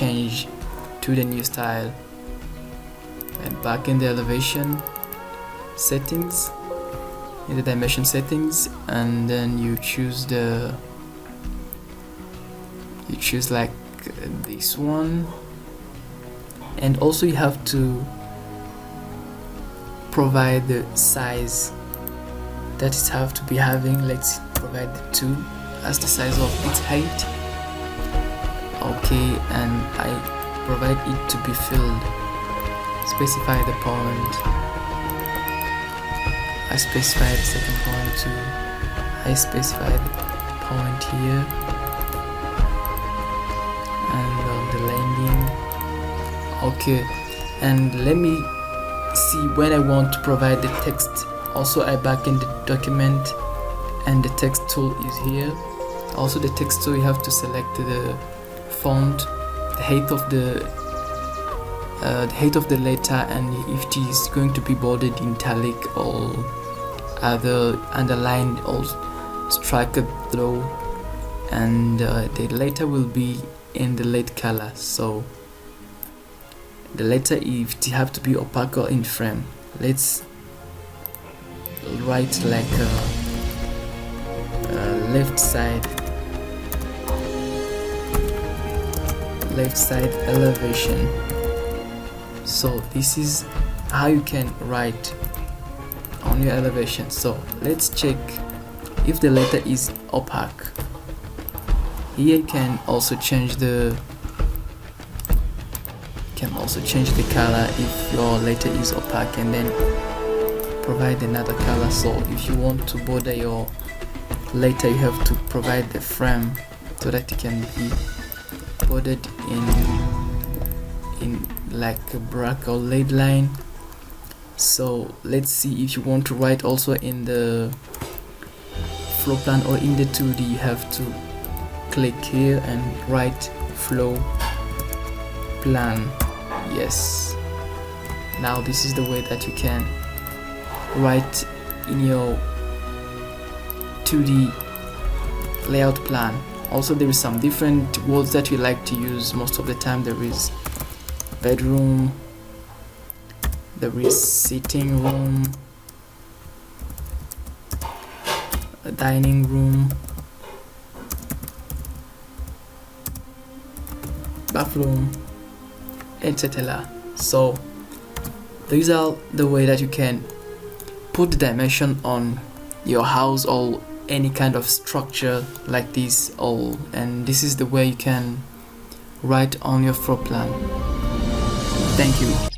change to the new style. And back in the elevation settings, in the dimension settings, and then you choose like this one, and also you have to provide the size that it have to be having. Let's provide the 2 as the size of its height. Okay, and I provide it to be filled. Specify the point. I specify the second point too. I specify the point here, and on the landing. Okay, and let me see when I want to provide the text. Also, I back in the document, and the text tool is here. Also, the text tool, you have to select the font, the height of the letter, and if it is going to be bordered italic or other underlined or strike through, and the letter will be in the lead color. So the letter, if it have to be opaque or in frame, let's write like left side elevation. So this is how you can write on your elevation. So let's check if the letter is opaque. Here you can also change the color if your letter is opaque, and then provide another color. So if you want to border your letter, you have to provide the frame so that it can be bordered in like a black or lead line. So let's see, if you want to write also in the floor plan or in the 2D, you have to click here and write flow plan. Yes, now this is the way that you can write in your 2D layout plan. Also, there is some different words that we like to use most of the time. There is bedroom, there is sitting room, a dining room, bathroom, etc. So these are the way that you can put the dimension on your house or any kind of structure like this, and this is the way you can write on your floor plan. Thank you.